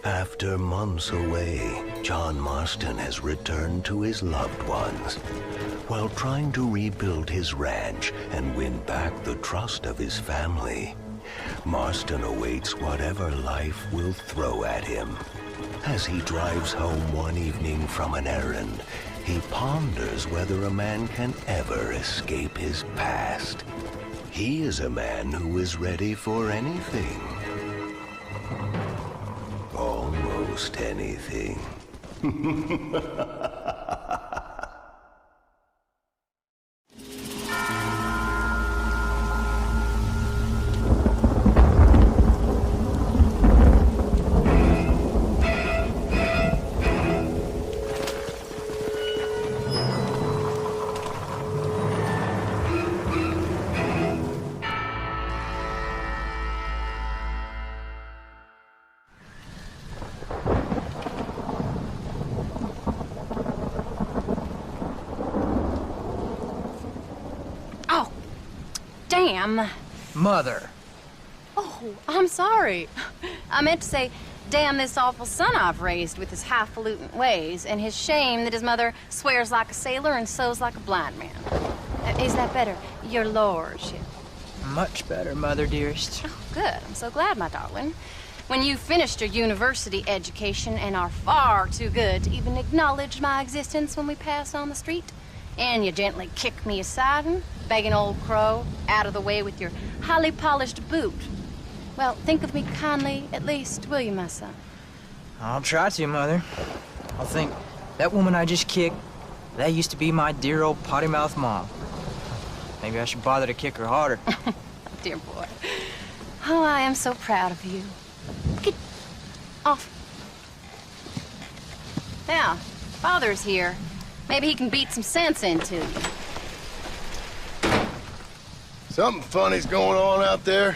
After months away, John Marston has returned to his loved ones. While trying to rebuild his ranch and win back the trust of his family, Marston awaits whatever life will throw at him. As he drives home one evening from an errand, he ponders whether a man can ever escape his past. He is a man who is ready for anything. Almost anything. Damn. Mother. Oh, I'm sorry. I meant to say, damn this awful son I've raised with his highfalutin ways, and his shame that his mother swears like a sailor and sews like a blind man. Is that better, your lordship? Much better, Mother dearest. Oh, good. I'm so glad, my darling. When you've finished your university education and are far too good to even acknowledge my existence when we pass on the street, and you gently kick me aside and begging old crow out of the way with your highly polished boot. Well, think of me kindly, at least, will you, my son? I'll try to, Mother. I'll think, that woman I just kicked, that used to be my dear old potty-mouthed mom. Maybe I should bother to kick her harder. Dear boy. Oh, I am so proud of you. Get off. Now, Father's here. Maybe he can beat some sense into you. Something funny's going on out there.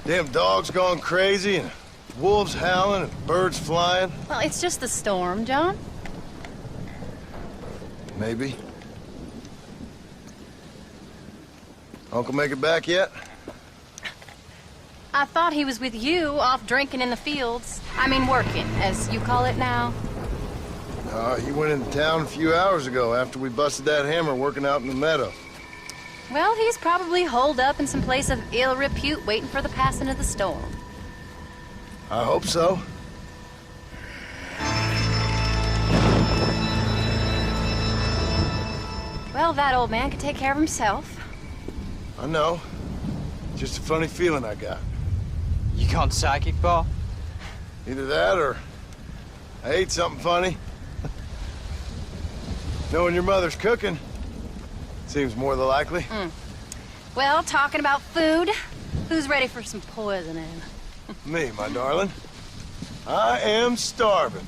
Damn dog's gone crazy, and wolves howling, and birds flying. Well, it's just the storm, John. Maybe. Uncle make it back yet? I thought he was with you, off drinking in the fields. I mean working, as you call it now. He went into town a few hours ago after we busted that hammer working out in the meadow. Well, he's probably holed up in some place of ill repute waiting for the passing of the storm. I hope so. Well, that old man can take care of himself. I know. Just a funny feeling I got. You gone psychic, Paul? Either that or I ate something funny. Knowing your mother's cooking seems more than likely. Well, talking about food, who's ready for some poisoning? Me, my darling. I am starving.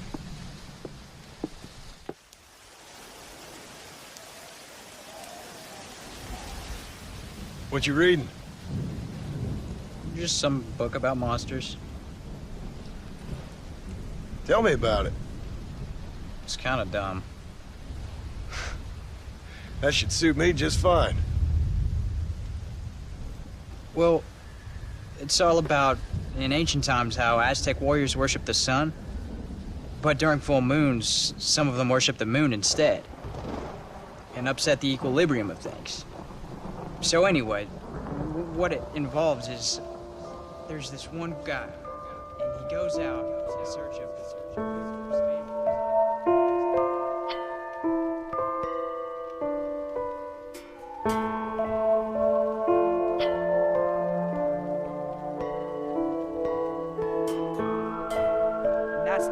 What you reading? Just some book about monsters. Tell me about it. It's kind of dumb. That should suit me just fine. Well, it's all about, in ancient times, how Aztec warriors worshiped the sun. But during full moons, some of them worship the moon instead. And upset the equilibrium of things. So anyway, what it involves is, there's this one guy, and he goes out in search of his family.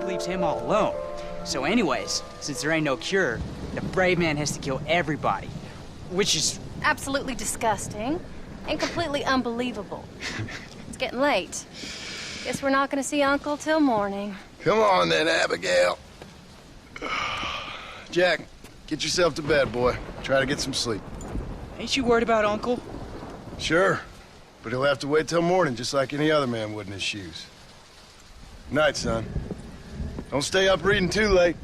Leaves him all alone. So anyways, since there ain't no cure, the brave man has to kill everybody, which is Absolutely disgusting and completely unbelievable. It's getting late. Guess we're not gonna see Uncle till morning. Come on then, Abigail. Jack, get yourself to bed, boy. Try to get some sleep. Ain't you worried about Uncle? Sure, but he'll have to wait till morning just like any other man would in his shoes. Night, son. Don't stay up reading too late.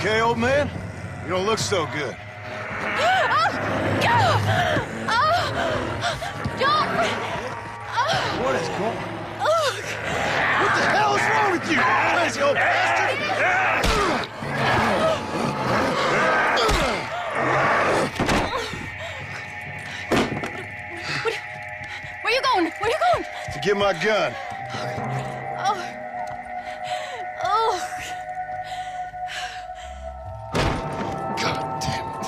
okay, old man? You don't look so good. What is going on? What the hell is wrong with you, crazy old bastard? Where you going? Where you going? To get my gun. Oh. God damn it.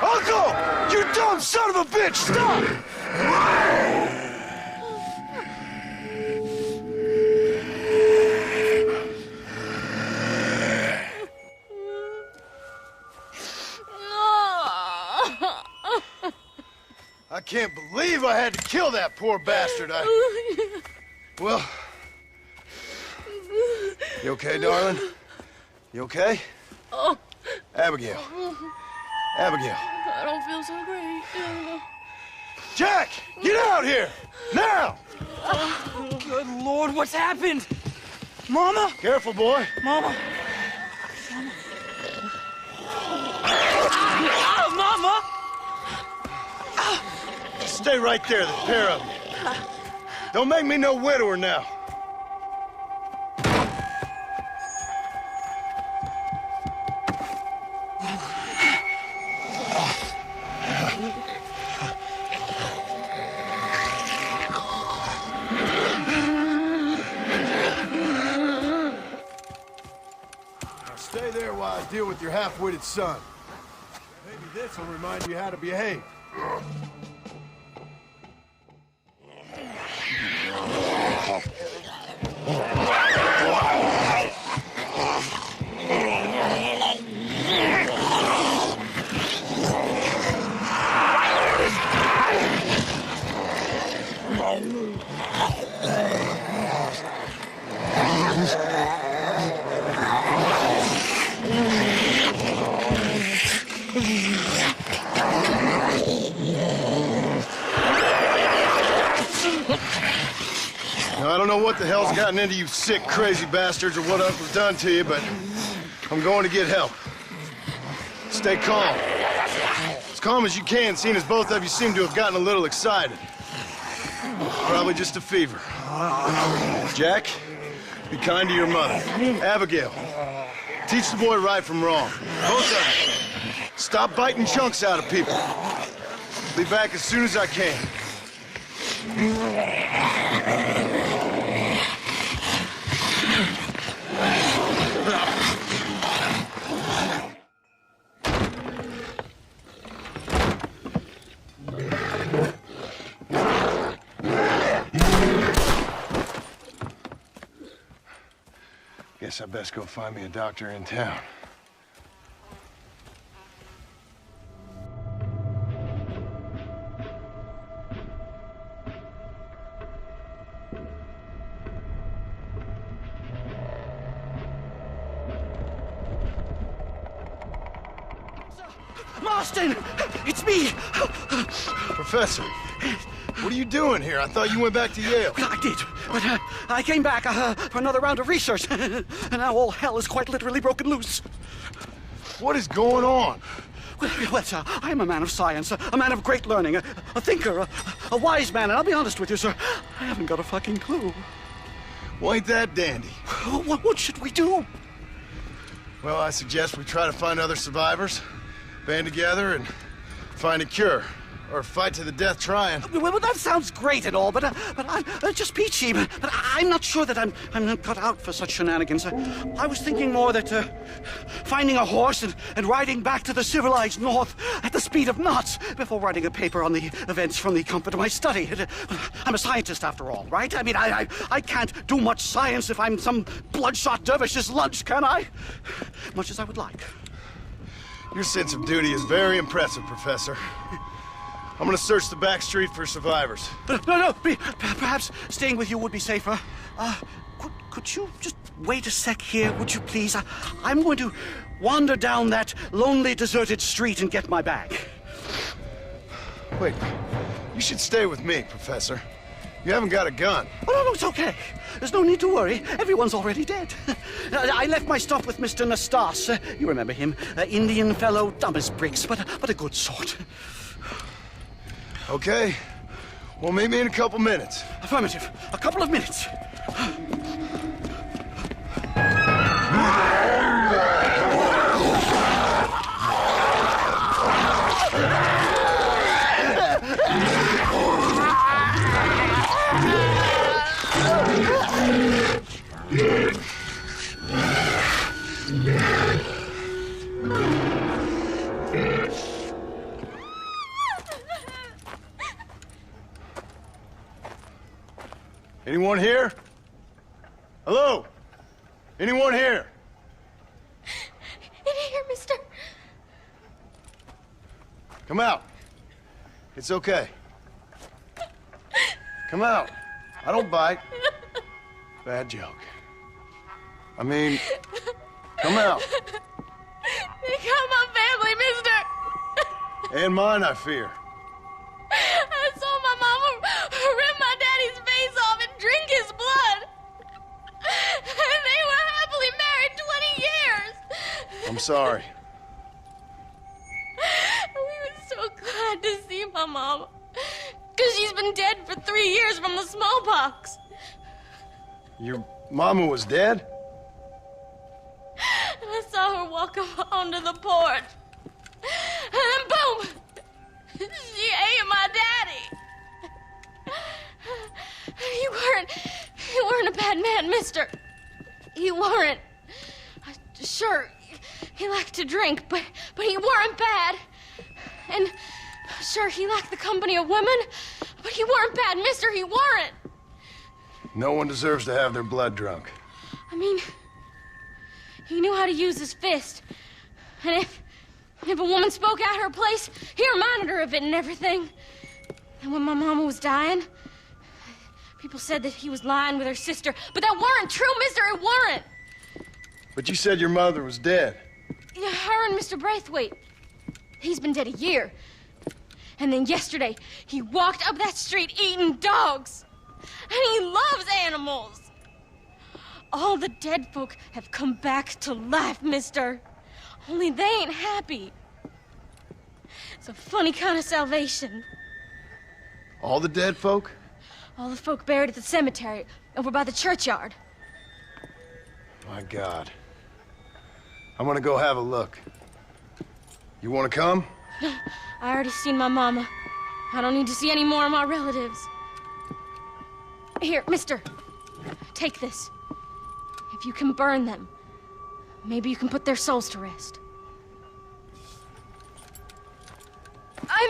Uncle! You dumb son of a bitch! Stop! I can't believe I had to kill that poor bastard. Well... You okay, darling? You okay? Oh, Abigail. Abigail. I don't feel so great. Jack! Get out here! Now! Good Lord, what's happened? Mama? Careful, boy. Mama? Mama? Stay right there, the pair of you. Don't make me no widower now. Now stay there while I deal with your half-witted son. Maybe this will remind you how to behave. Now, I don't know what the hell's gotten into you sick, crazy bastards or what Uncle's done to you, but I'm going to get help. Stay calm. As calm as you can, seeing as both of you seem to have gotten a little excited. Probably just a fever. Jack, be kind to your mother. Abigail, teach the boy right from wrong. Both of you. Stop biting chunks out of people. Be back as soon as I can. Guess I best go find me a doctor in town. Marston! It's me! Professor, what are you doing here? I thought you went back to Yale. I did, but I came back for another round of research, and now all hell is quite literally broken loose. What is going on? Well, sir, I am a man of science, a man of great learning, a thinker, a wise man, and I'll be honest with you, sir, I haven't got a fucking clue. Well, ain't that dandy? What should we do? Well, I suggest we try to find other survivors, band together, and find a cure. Or fight to the death trying. Well, that sounds great and all, but I'm just peachy. But I'm not sure that I'm not cut out for such shenanigans. I was thinking more that finding a horse and riding back to the civilized north at the speed of knots before writing a paper on the events from the comfort of my study. I'm a scientist after all, right? I mean, I can't do much science if I'm some bloodshot dervish's lunch, can I? Much as I would like. Your sense of duty is very impressive, Professor. I'm gonna search the back street for survivors. No, perhaps staying with you would be safer. Could you just wait a sec here, would you please? I'm going to wander down that lonely, deserted street and get my bag. Wait, you should stay with me, Professor. You haven't got a gun. Oh, no, it's okay. There's no need to worry. Everyone's already dead. I left my stuff with Mr. Nastas. You remember him. Indian fellow, dumb as bricks, but a good sort. Okay. Well, meet me in a couple minutes. Affirmative. A couple of minutes. Anyone here? Hello? Anyone here? In here, mister. Come out. It's okay. Come out. I don't bite. Bad joke. I mean, come out. They got my family, mister. And mine, I fear. I saw my mama rip my daddy's face off and drink his blood. And they were happily married 20 years. I'm sorry. We were so glad to see my mama. Because she's been dead for 3 years from the smallpox. Your mama was dead? And I saw her walk up onto the porch. And then boom! She ate my daddy. You weren't a bad man, mister. You weren't. Sure, he liked to drink, but he weren't bad. And sure, he liked the company of women, but he weren't bad, mister, he weren't. No one deserves to have their blood drunk. I mean, he knew how to use his fist. And if a woman spoke out her place, he reminded her of it and everything. And when my mama was dying, people said that he was lying with her sister, but that weren't true, mister, it weren't. But you said your mother was dead. Yeah, her and Mr. Braithwaite. He's been dead a year. And then yesterday, he walked up that street eating dogs. And he loves animals. All the dead folk have come back to life, mister. Only they ain't happy. It's a funny kind of salvation. All the dead folk? All the folk buried at the cemetery over by the churchyard. My God. I'm gonna go have a look. You wanna come? I already seen my mama. I don't need to see any more of my relatives. Here, mister. Take this. If you can burn them, maybe you can put their souls to rest.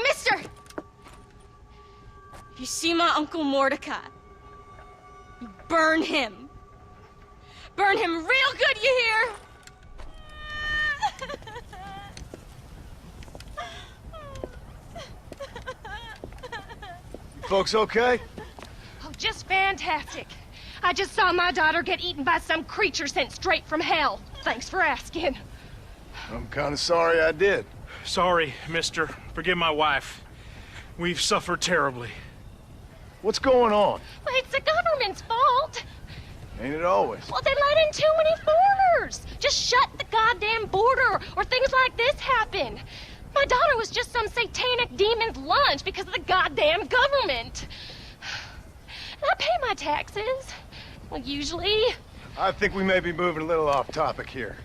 Mister! If you see my Uncle Mordecai, you burn him. Burn him real good, you hear? You folks okay? Oh, just fantastic. I just saw my daughter get eaten by some creature sent straight from hell. Thanks for asking. I'm kind of sorry I did. Sorry, mister. Forgive my wife. We've suffered terribly. What's going on? Well, it's the government's fault. Ain't it always? Well, they let in too many foreigners. Just shut the goddamn border, or things like this happen. My daughter was just some satanic demon's lunch because of the goddamn government. And I pay my taxes. Well, usually. I think we may be moving a little off topic here.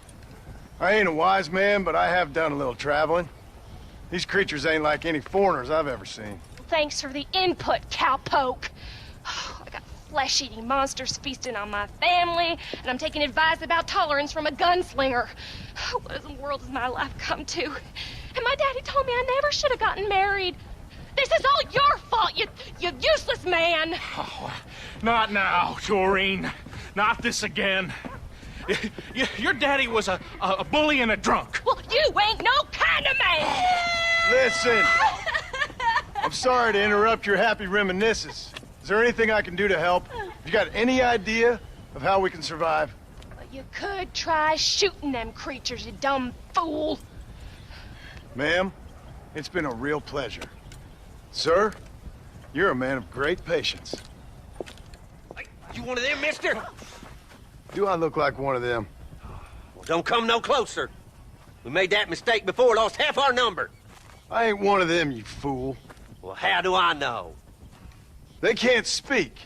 I ain't a wise man, but I have done a little traveling. These creatures ain't like any foreigners I've ever seen. Thanks for the input, cowpoke. I got flesh-eating monsters feasting on my family, and I'm taking advice about tolerance from a gunslinger. What in the world has my life come to? And my daddy told me I never should have gotten married. This is all your fault, you useless man. Oh, not now, Doreen. Not this again. Your daddy was a bully and a drunk. Well, you ain't no kind of man. Listen. I'm sorry to interrupt your happy reminiscences. Is there anything I can do to help? You got any idea of how we can survive? But you could try shooting them creatures, you dumb fool. Ma'am, it's been a real pleasure. Sir, you're a man of great patience. You one of them, mister? Do I look like one of them? Well, don't come no closer. We made that mistake before, lost half our number. I ain't one of them, you fool. Well, how do I know? They can't speak.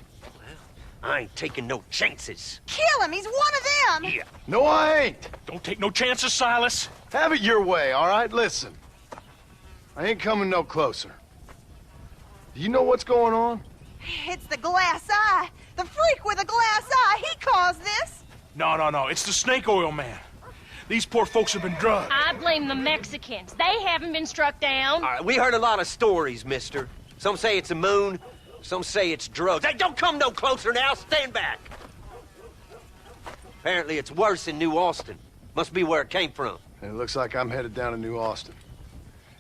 I ain't taking no chances. Kill him! He's one of them! Yeah. No, I ain't. Don't take no chances, Silas. Have it your way, all right? Listen. I ain't coming no closer. Do you know what's going on? It's the glass eye. The freak with a glass eye. He caused this. No. It's the snake oil man. These poor folks have been drugged. I blame the Mexicans. They haven't been struck down. All right, we heard a lot of stories, mister. Some say it's a moon, some say it's drugs. Hey, don't come no closer now. Stand back. Apparently it's worse in New Austin. Must be where it came from. It looks like I'm headed down to New Austin.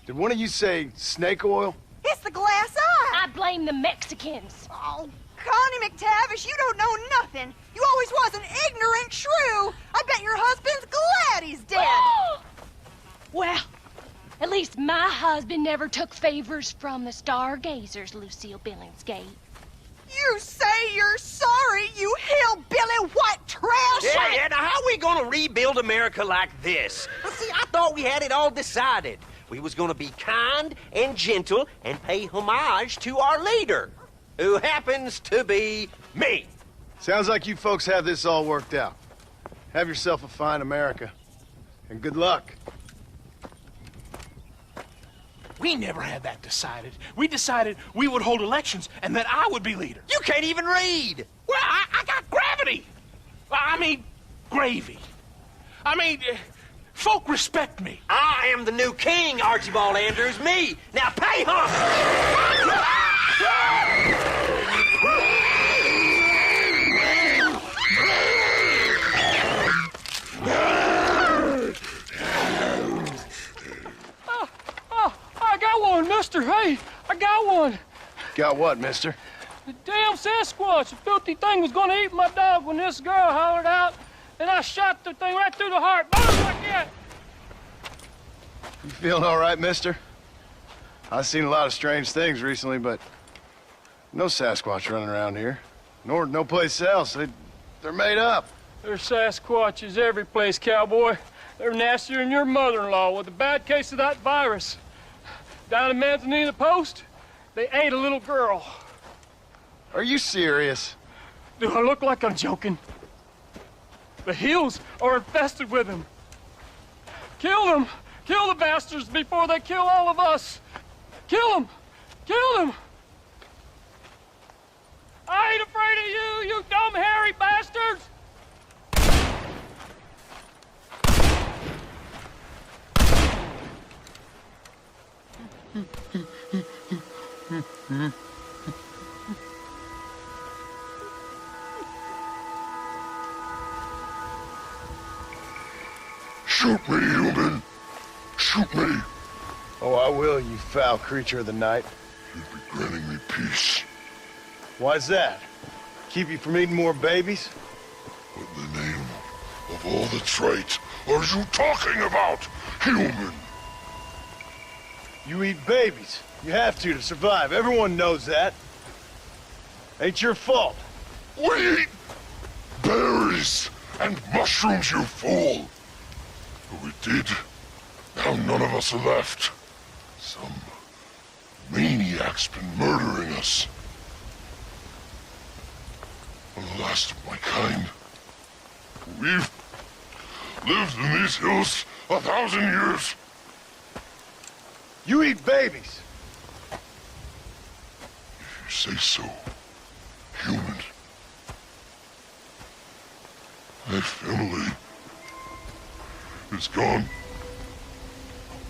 Did one of you say snake oil? It's the glass eye. I blame the Mexicans. Oh, Connie McTavish, you don't know nothing. You always was an ignorant shrew. I bet your husband's glad he's dead. Well, at least my husband never took favors from the stargazers, Lucille Billingsgate. You say you're sorry, you hillbilly white trash! Yeah, now how we gonna rebuild America like this? Well, see, I thought we had it all decided. We was gonna be kind and gentle and pay homage to our leader, who happens to be me. Sounds like you folks have this all worked out. Have yourself a fine America. And good luck. We never had that decided. We decided we would hold elections and that I would be leader. You can't even read. Well, I got gravity. I mean, gravy. I mean, folk respect me. I am the new king, Archibald Andrews, me. Now pay homage. I got one, mister. Hey, I got one. Got what, mister? The damn Sasquatch. The filthy thing was gonna eat my dog when this girl hollered out, and I shot the thing right through the heart. Boom, like that. You feeling all right, mister? I've seen a lot of strange things recently, but no Sasquatch running around here. Nor no place else. They're made up. There's Sasquatches every place, cowboy. They're nastier than your mother-in-law with a bad case of that virus. Down in Manzanita Post, they ate a little girl. Are you serious? Do I look like I'm joking? The hills are infested with them. Kill them! Kill the bastards before they kill all of us! Kill them! Kill them! I ain't afraid of you, you dumb hairy bastards! Shoot me, human! Shoot me! Oh, I will, you foul creature of the night. You'd be granting me peace. Why's that? Keep you from eating more babies? What in the name of all that's right are you talking about, human? You eat babies. You have to survive. Everyone knows that. Ain't your fault. We eat berries and mushrooms, you fool! But we did. Now none of us are left. Some maniac's been murdering us. I'm the last of my kind. We've lived in these hills 1,000 years. You eat babies. If you say so, human. My family is gone.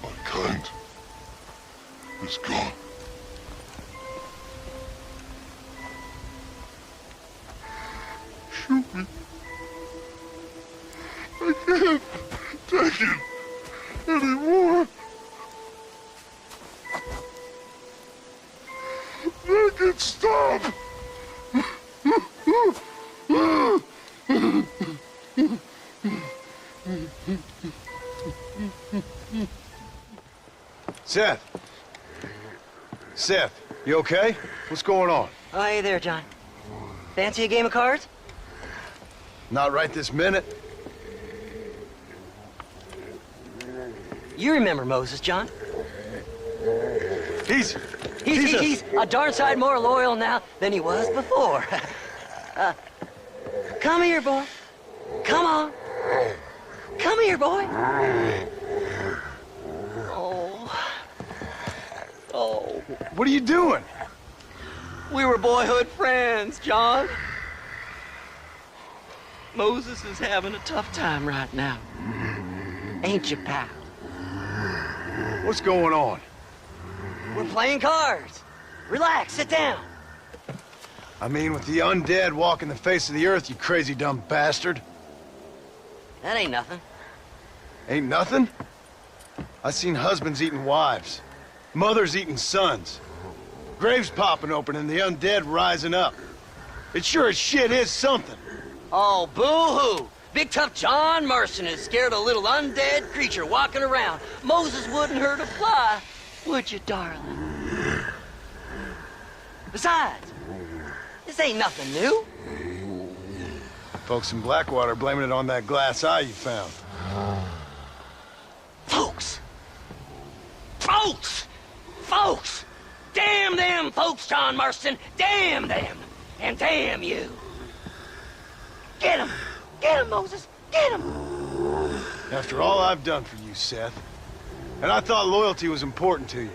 My kind is gone. Shoot me. I can't take it anymore. Seth. Seth, you okay? What's going on? Oh, hey there, John. Fancy a game of cards? Not right this minute. You remember Moses, John? He's a darn sight more loyal now than he was before. Come here, boy. Come on. Come here, boy. Oh. What are you doing? We were boyhood friends, John. Moses is having a tough time right now. Ain't you, pal? What's going on? We're playing cards. Relax, sit down. I mean, with the undead walking the face of the earth, you crazy dumb bastard. That ain't nothing. Ain't nothing? I seen husbands eating wives, mothers eating sons, graves popping open and the undead rising up. It sure as shit is something. Oh, boo-hoo! Big tough John Marston is scared of a little undead creature walking around. Moses wouldn't hurt a fly, would you, darling? Besides, this ain't nothing new. Folks in Blackwater blaming it on that glass eye you found. Folks! Folks! Folks! Damn them folks, John Marston! Damn them! And damn you! Get him! Get him, Moses! Get him! After all I've done for you, Seth. And I thought loyalty was important to you.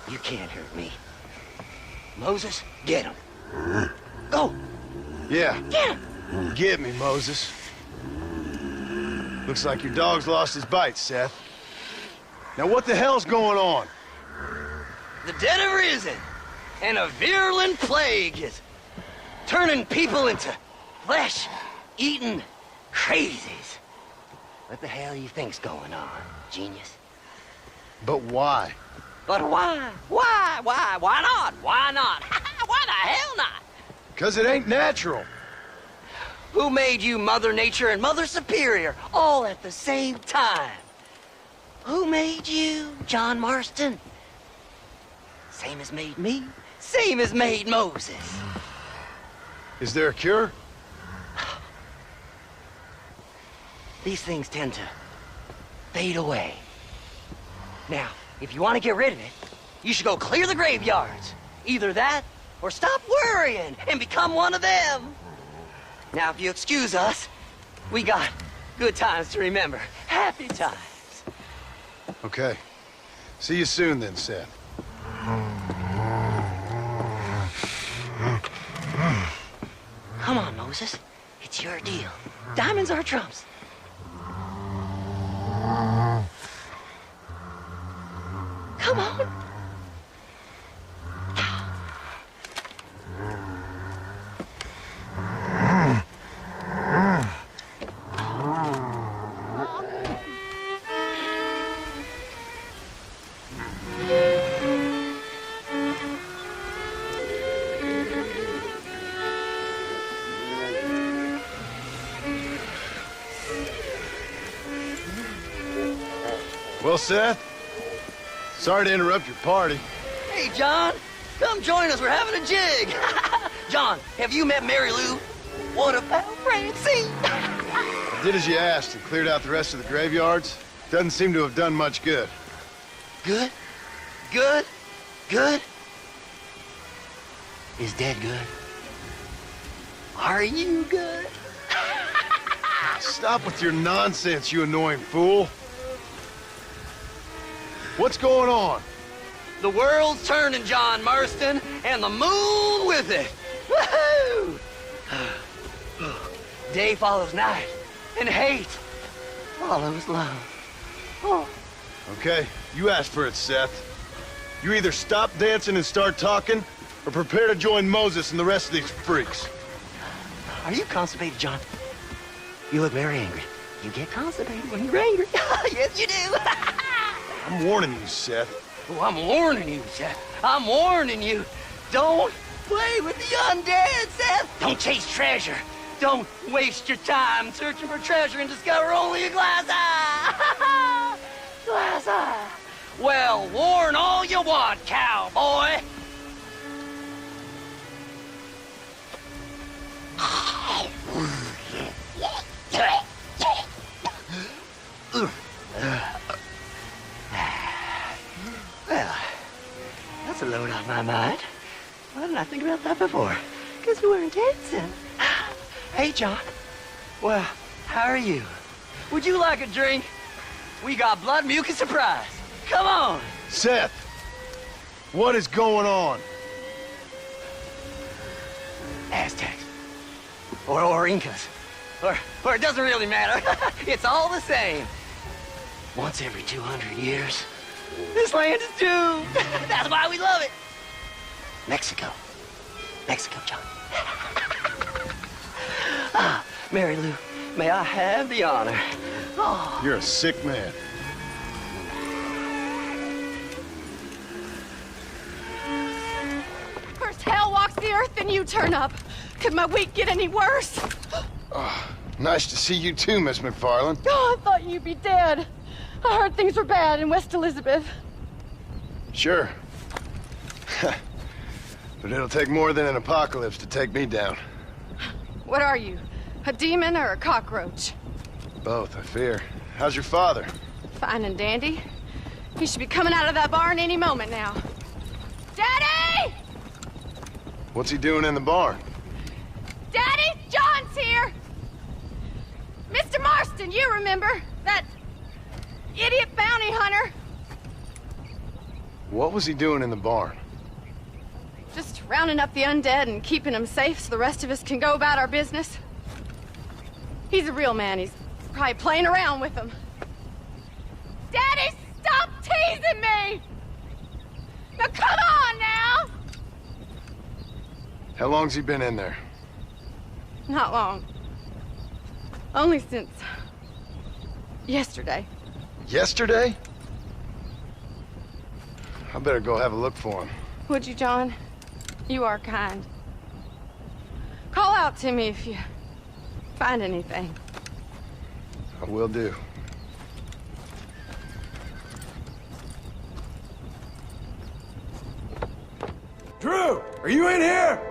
You can't hurt me. Moses, get him. Go! Yeah. Get him! Get me, Moses. Looks like your dog's lost his bite, Seth. Now what the hell's going on? The dead have risen, and a virulent plague is turning people into flesh-eating crazies. What the hell you think's going on, genius? But why? But why? Why? Why? Why not? Why not? Why the hell not? 'Cause it ain't natural. Who made you Mother Nature and Mother Superior all at the same time? Who made you, John Marston? Same as made me. Same as made Moses. Is there a cure? These things tend to fade away. Now, if you want to get rid of it, you should go clear the graveyards. Either that, or stop worrying and become one of them. Now, if you excuse us, we got good times to remember. Happy times. Okay. See you soon then, Seth. Come on, Moses. It's your deal. Diamonds are trumps. Come on. Well, Seth, sorry to interrupt your party. Hey, John, come join us. We're having a jig. John, have you met Mary Lou? What about Francine? I did as you asked and cleared out the rest of the graveyards. Doesn't seem to have done much good. Good? Good? Good? Is Dad good? Are you good? Stop with your nonsense, you annoying fool. What's going on? The world's turning, John Marston, and the moon with it. Woohoo! Day follows night, and hate follows love. Oh. Okay, you asked for it, Seth. You either stop dancing and start talking, or prepare to join Moses and the rest of these freaks. Are you constipated, John? You look very angry. You get constipated when you're angry. Yes, you do. I'm warning you, Seth. Oh, I'm warning you, Seth. I'm warning you. Don't play with the undead, Seth. Don't chase treasure. Don't waste your time searching for treasure and discover only a glass eye. Well, warn all you want, cowboy. Well, that's a load off my mind. Why didn't I think about that before? Because we weren't dancing. Hey, John. Well, how are you? Would you like a drink? We got blood mucus surprise. Come on. Seth, what is going on? Aztecs. Or Incas. Or it doesn't really matter. It's all the same. Once every 200 years, this land is doomed. That's why we love it. Mexico. Mexico, John. Mary Lou, may I have the honor? Oh. You're a sick man. First hell walks the earth, then you turn up. Could my week get any worse? Nice to see you too, Miss McFarland. Oh, I thought you'd be dead. I heard things were bad in West Elizabeth. Sure. But it'll take more than an apocalypse to take me down. What are you? A demon or a cockroach? Both, I fear. How's your father? Fine and dandy. He should be coming out of that barn any moment now. Daddy! What's he doing in the barn? Daddy, John's here! Mr. Marston, you remember? That idiot bounty hunter. What was he doing in the barn? Just rounding up the undead and keeping them safe so the rest of us can go about our business. He's a real man. He's probably playing around with them. Daddy, stop teasing me! Now come on now! How long's he been in there? Not long. Only since yesterday. Yesterday? I better go have a look for him. Would you, John? You are kind. Call out to me if you find anything. I will do. Drew, are you in here?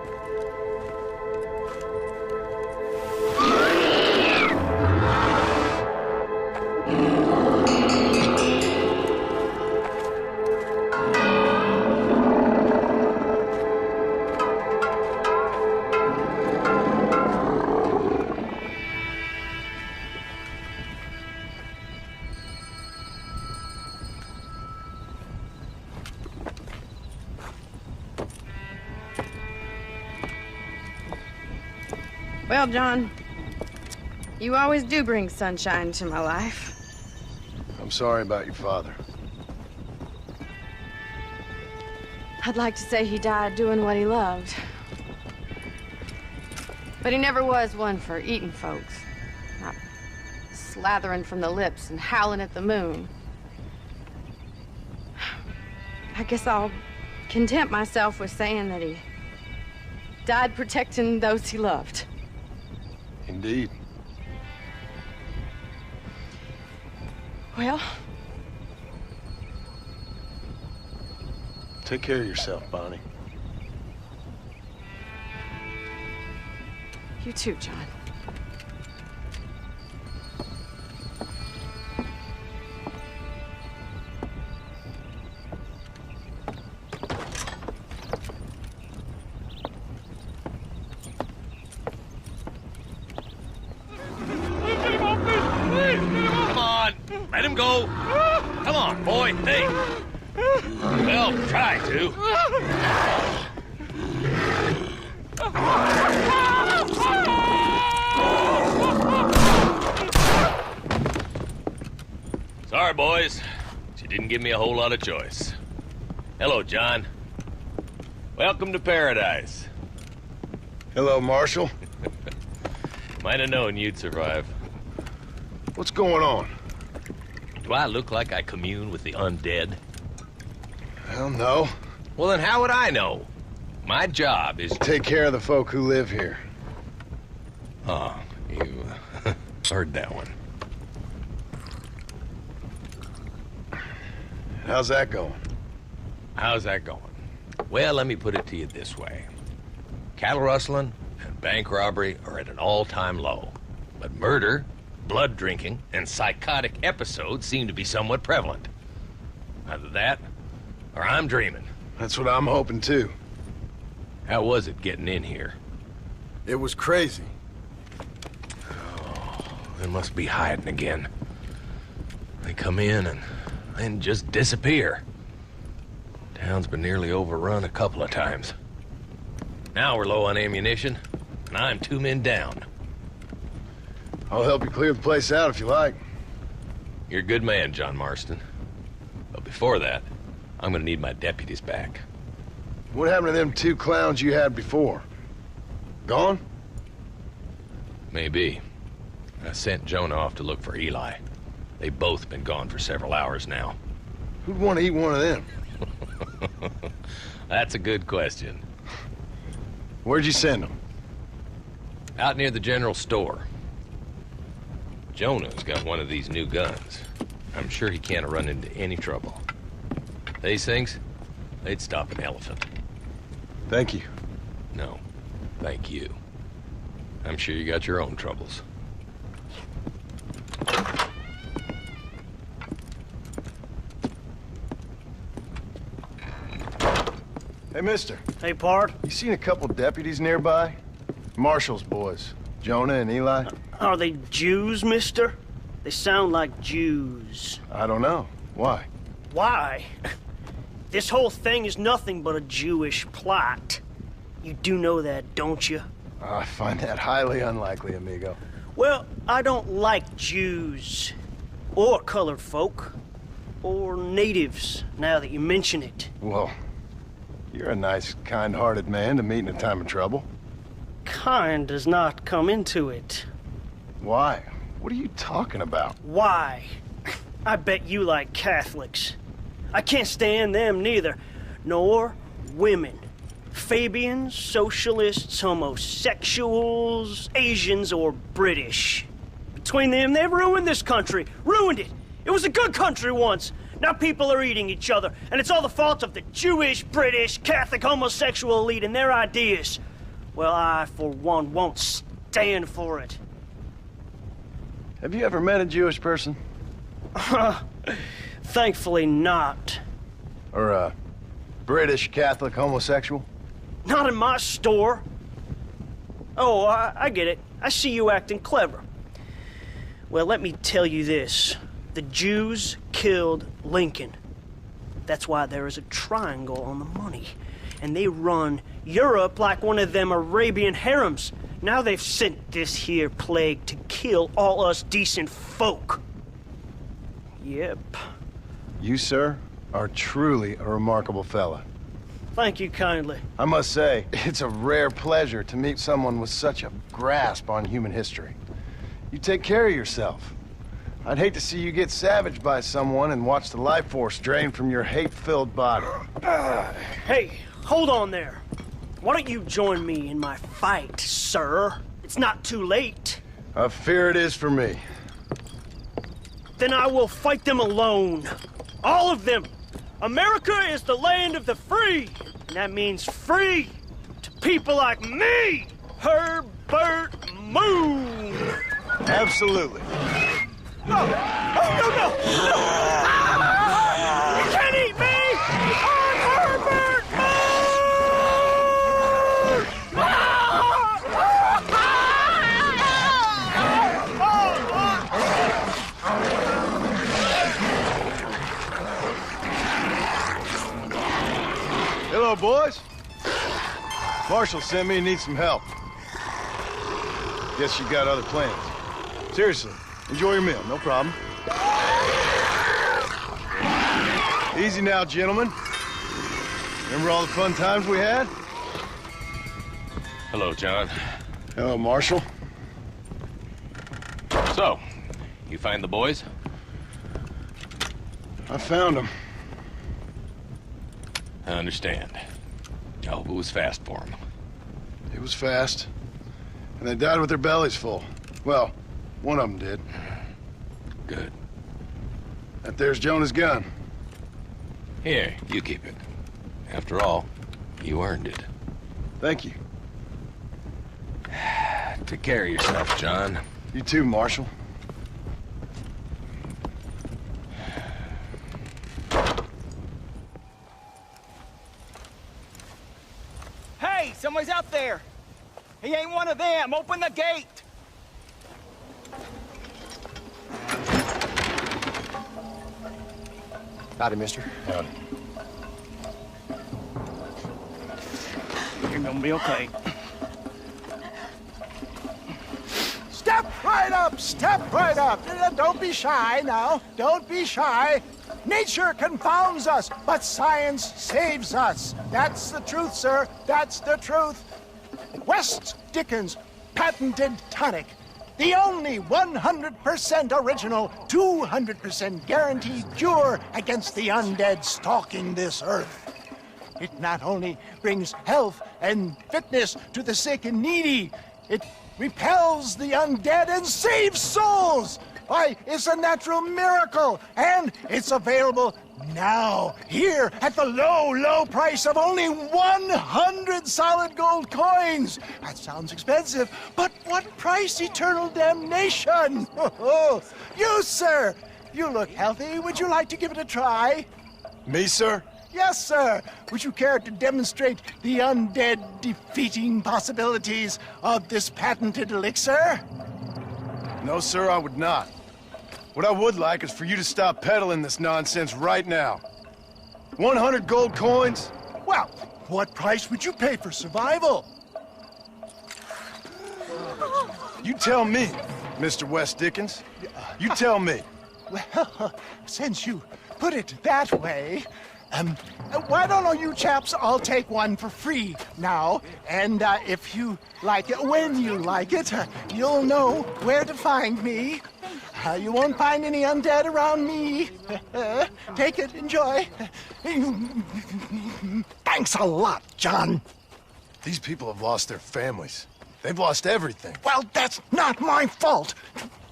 Well, John, you always do bring sunshine to my life. I'm sorry about your father. I'd like to say he died doing what he loved. But he never was one for eating folks. Not slathering from the lips and howling at the moon. I guess I'll content myself with saying that he died protecting those he loved. Indeed. Well, take care of yourself, Bonnie. you too, John. Let him go. Come on, boy. Hey. Well, try to. Sorry, boys. She didn't give me a whole lot of choice. Hello, John. Welcome to paradise. Hello, Marshal. Might have known you'd survive. What's going on? Do I look like I commune with the undead? Hell no. Well, then how would I know? My job is... Take care of the folk who live here. Oh, you heard that one. How's that going? How's that going? Well, let me put it to you this way. Cattle rustling and bank robbery are at an all-time low. But murder, blood drinking, and psychotic episodes seem to be somewhat prevalent. Either that, or I'm dreaming. That's what I'm hoping, too. How was it getting in here? It was crazy. Oh, they must be hiding again. They come in and then just disappear. Town's been nearly overrun a couple of times. Now we're low on ammunition, and I'm 2 men down. I'll help you clear the place out if you like. You're a good man, John Marston. But before that, I'm gonna need my deputies back. What happened to them 2 clowns you had before? Gone? Maybe. I sent Jonah off to look for Eli. They've both been gone for several hours now. Who'd want to eat one of them? That's a good question. Where'd you send them? Out near the general store. Jonah's got one of these new guns. I'm sure he can't run into any trouble. These things, they'd stop an elephant. Thank you. No, thank you. I'm sure you got your own troubles. Hey, mister. Hey, Pard. You seen a couple deputies nearby? Marshall's boys, Jonah and Eli. Are they Jews, mister? They sound like Jews. I don't know. Why? Why? This whole thing is nothing but a Jewish plot. You do know that, don't you? I find that highly unlikely, amigo. Well, I don't like Jews. Or colored folk. Or natives, now that you mention it. Well, you're a nice, kind-hearted man to meet in a time of trouble. Kind does not come into it. Why? What are you talking about? Why? I bet you like Catholics. I can't stand them neither. Nor women. Fabians, socialists, homosexuals, Asians, or British. Between them, they've ruined this country. Ruined it. It was a good country once. Now people are eating each other, and it's all the fault of the Jewish, British, Catholic, homosexual elite and their ideas. Well, I, for one, won't stand for it. Have you ever met a Jewish person? Thankfully not. Or a British Catholic homosexual? Not in my store. Oh, I get it. I see you acting clever. Well, let me tell you this. The Jews killed Lincoln. That's why there is a triangle on the money. And they run Europe like one of them Arabian harems. Now they've sent this here plague to kill all us decent folk. Yep. You, sir, are truly a remarkable fella. Thank you kindly. I must say, it's a rare pleasure to meet someone with such a grasp on human history. You take care of yourself. I'd hate to see you get savaged by someone and watch the life force drain from your hate-filled body. Hey, hold on there. Why don't you join me in my fight, sir? It's not too late. I fear it is for me. Then I will fight them alone. All of them. America is the land of the free. And that means free to people like me, Herbert Moon. Absolutely. No! Oh, no, no! No! Ah! You can't eat me! I'm Herbert Hello, boys. Marshall sent me and needs some help. Guess you got other plans. Seriously, enjoy your meal, no problem. Easy now, gentlemen. Remember all the fun times we had? Hello, John. Hello, Marshall. So, you find the boys? I found them. I understand. I hope it was fast for them. It was fast. And they died with their bellies full. Well, one of them did. Good. That there's Jonah's gun. Here, you keep it. After all, you earned it. Thank you. Take care of yourself, John. You too, Marshal. Hey, somebody's out there! He ain't one of them! Open the gate! Howdy, mister. Howdy. You're gonna be okay. Step right up! Step right up! Don't be shy now. Don't be shy. Nature confounds us, but science saves us. That's the truth, sir. That's the truth. West Dickens patented tonic. The only 100% original, 200% guaranteed cure against the undead stalking this earth. It not only brings health and fitness to the sick and needy, it repels the undead and saves souls. Why, it's a natural miracle, and it's available now, here, at the low, low price of only 100 solid gold coins. That sounds expensive, but what price, eternal damnation? You, sir, you look healthy. Would you like to give it a try? Me, sir? Yes, sir. Would you care to demonstrate the undead defeating possibilities of this patented elixir? No, sir, I would not. What I would like is for you to stop peddling this nonsense right now. 100 gold coins? Well, what price would you pay for survival? You tell me, Mr. West Dickens. You tell me. Well, since you put it that way, why don't all you chaps all take one for free now? And if you like it, when you like it, you'll know where to find me. You won't find any undead around me. Take it, enjoy. Thanks a lot, John. These people have lost their families. They've lost everything. Well, that's not my fault.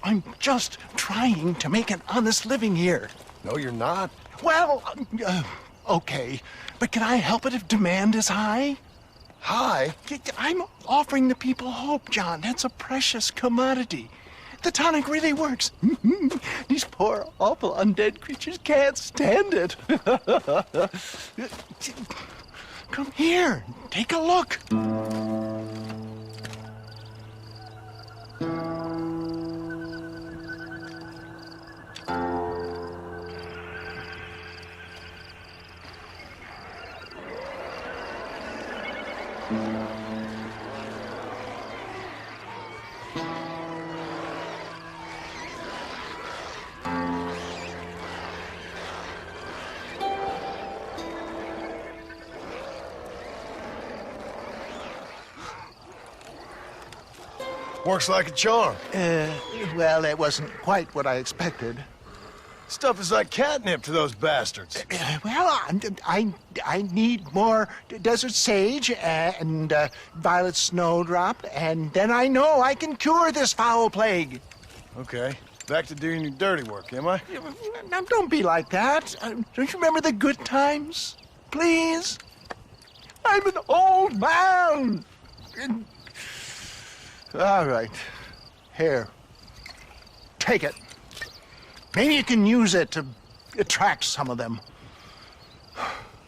I'm just trying to make an honest living here. No, you're not. Well, okay. But can I help it if demand is high? High? I'm offering the people hope, John. That's a precious commodity. The tonic really works. These poor, awful undead creatures can't stand it. Come here, take a look. Works like a charm. Well, it wasn't quite what I expected. Stuff is like catnip to those bastards. Well, I need more desert sage and violet snowdrop, and then I know I can cure this foul plague. Okay, back to doing your dirty work, am I? Now, don't be like that. Don't you remember the good times? Please? I'm an old man. All right. Here. Take it. Maybe you can use it to attract some of them.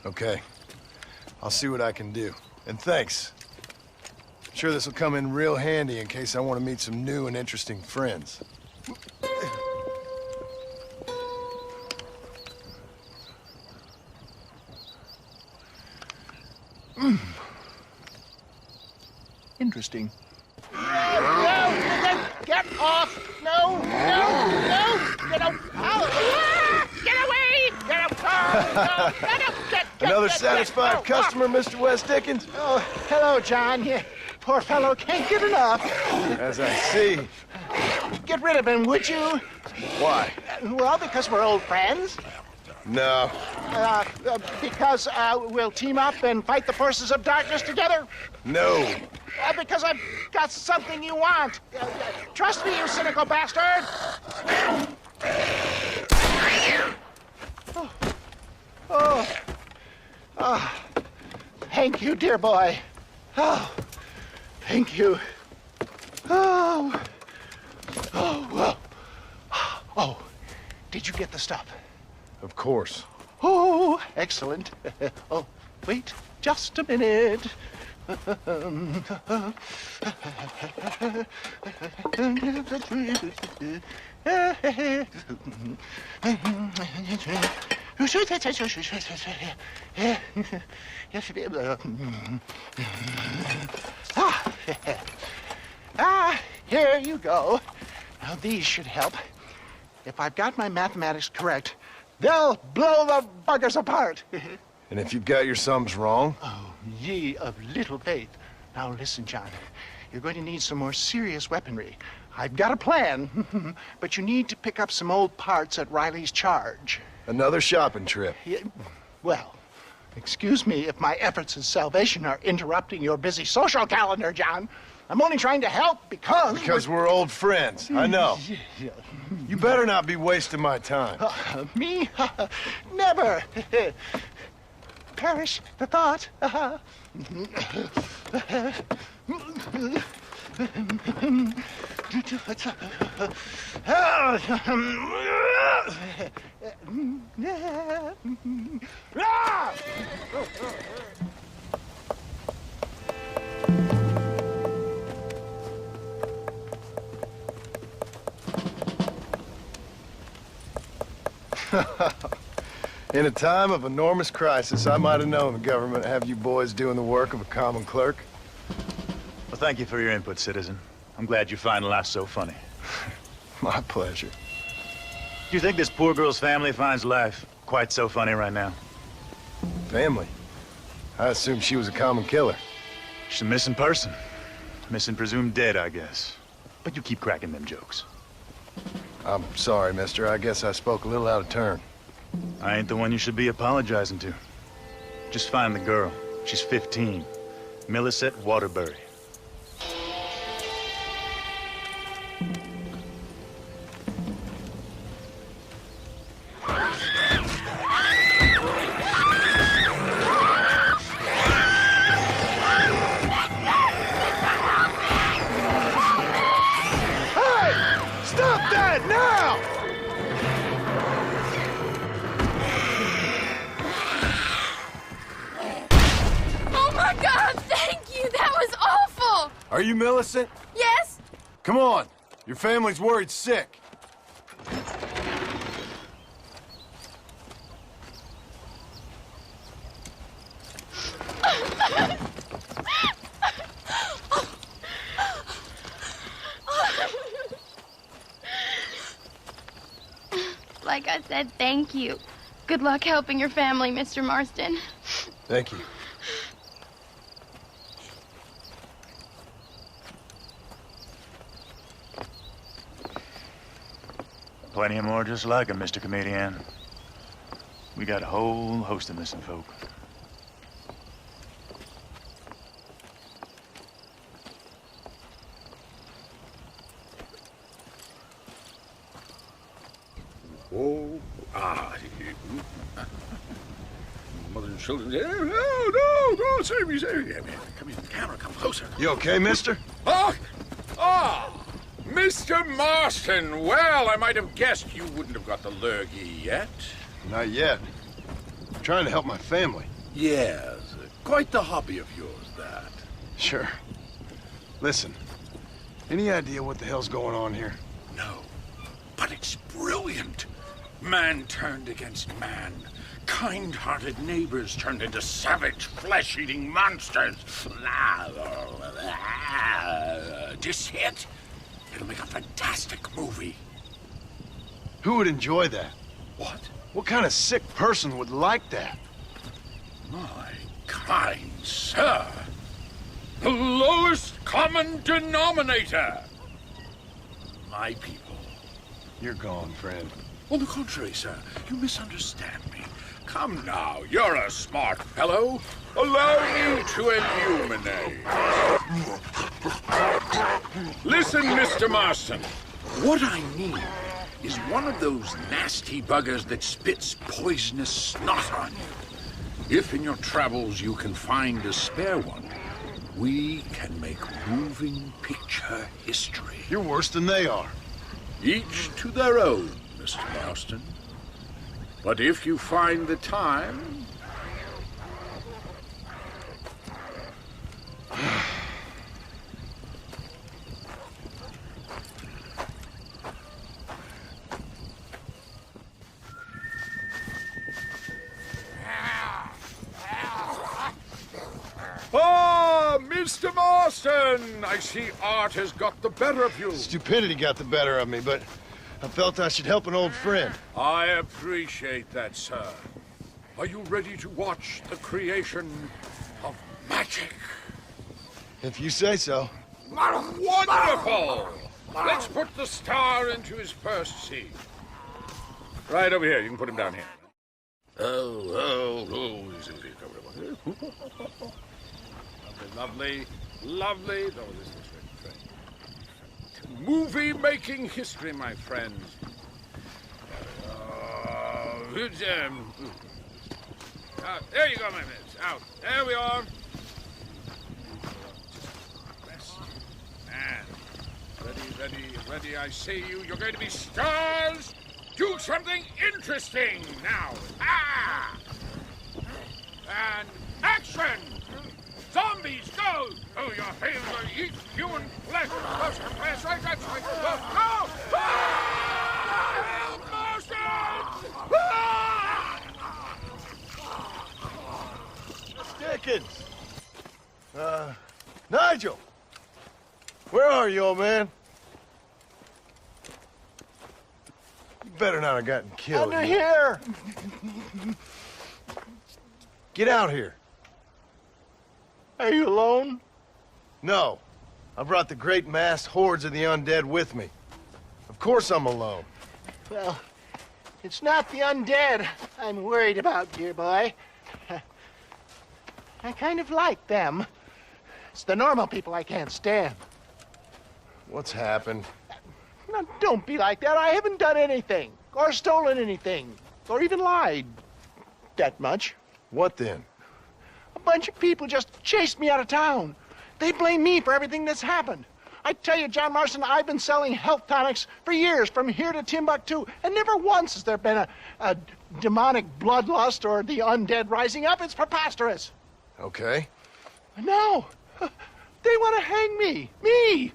Okay. I'll see what I can do. And thanks. I'm sure this will come in real handy in case I want to meet some new and interesting friends. Interesting. No! Get off! No! Get out! Get away! Get out! Get Another satisfied customer, Mr. West Dickens? Oh, hello, John. You poor fellow can't get enough. As I see. Get rid of him, would you? Why? Well, because we're old friends. No. Because we'll team up and fight the forces of darkness together. No. Because I've got something you want. Trust me, you cynical bastard. Oh. Thank you, dear boy. Oh, thank you. Oh. Oh, did you get the stuff? Of course. Oh, excellent. Oh, wait just a minute. Here you go. Now these should help. If I've got my mathematics correct, they'll blow the buggers apart. And if you've got your sums wrong? Oh, ye of little faith. Now listen, John. You're going to need some more serious weaponry. I've got a plan, but you need to pick up some old parts at Riley's charge. Another shopping trip. Yeah, well, excuse me if my efforts at salvation are interrupting your busy social calendar, John. I'm only trying to help because... Because we're old friends, I know. You better not be wasting my time. Me? Never. Perish the thought. In a time of enormous crisis, I might have known the government would have you boys doing the work of a common clerk. Well, thank you for your input, citizen. I'm glad you find life so funny. My pleasure. Do you think this poor girl's family finds life quite so funny right now? Family? I assumed she was a common killer. She's a missing person. Missing presumed dead, I guess. But you keep cracking them jokes. I'm sorry, mister. I guess I spoke a little out of turn. I ain't the one you should be apologizing to. Just find the girl. She's 15. Millicent Waterbury. Are you Millicent? Yes? Come on. Your family's worried sick. Like I said, thank you. Good luck helping your family, Mr. Marston. Thank you. Plenty more just like him, Mr. Comedian. We got a whole host of missing folk. Oh, mother and children. No, save me. Come in, camera, come closer. You okay, mister? Mr. Marston. Well, I might have guessed you wouldn't have got the lurgy yet. Not yet. I'm trying to help my family. Yes, quite the hobby of yours, that. Sure. Listen, any idea what the hell's going on here? No, but it's brilliant. Man turned against man. Kind-hearted neighbors turned into savage, flesh-eating monsters. This hit? It'll make a fantastic movie. Who would enjoy that? What? What kind of sick person would like that? My kind sir. The lowest common denominator. My people. You're gone, friend. On the contrary, sir, you misunderstand me. Come now, you're a smart fellow. Allow me to illuminate. Listen, Mr. Marston. What I need is one of those nasty buggers that spits poisonous snot on you. If in your travels you can find a spare one, we can make moving picture history. You're worse than they are. Each to their own, Mr. Marston. But if you find the time... Ah, Mr. Marston! I see art has got the better of you. Stupidity got the better of me, but I felt I should help an old friend. I appreciate that, sir. Are you ready to watch the creation of magic? If you say so. Wonderful! Let's put the star into his first scene. Right over here. You can put him down here. Oh. Lovely, lovely. Oh, this is great. Movie-making history, my friends. There you go, my friends. Out. There we are. And ready. I see you. You're going to be stars. Do something interesting now. Ah! And action! Zombies, go! Oh, your hands are eat human flesh. That's right. Go! Dickens! Nigel! Where are you, old man? You better not have gotten killed. Under here! Get out here. Are you alone? No. I brought the great mass hordes of the undead with me. Of course I'm alone. Well, it's not the undead I'm worried about, dear boy. I kind of like them. It's the normal people I can't stand. What's happened? Now, don't be like that. I haven't done anything, or stolen anything, or even lied that much. What then? A bunch of people just chased me out of town. They blame me for everything that's happened. I tell you, John Marston, I've been selling health tonics for years, from here to Timbuktu, and never once has there been a demonic bloodlust or the undead rising up. It's preposterous. Okay. No, they want to hang me. Me,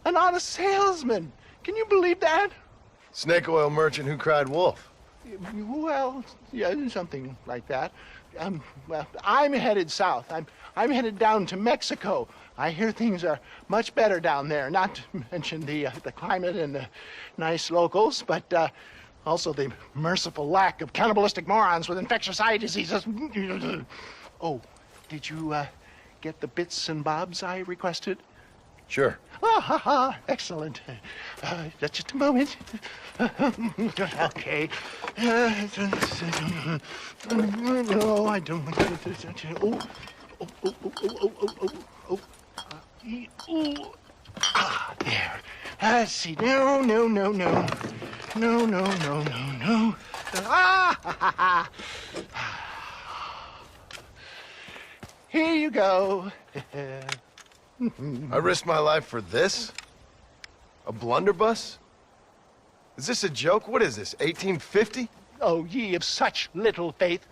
an honest salesman. Can you believe that? Snake oil merchant who cried wolf. Well, yeah, something like that. Well, I'm headed south. I'm headed down to Mexico. I hear things are much better down there. Not to mention the climate and the nice locals, but also the merciful lack of cannibalistic morons with infectious eye diseases. Oh, did you get the bits and bobs I requested? Sure. Excellent. Just a moment. Okay. No, I don't want to. There. Let's see. No. Here you go. I risked my life for this? A blunderbuss? Is this a joke? What is this, 1850? Oh, ye of such little faith.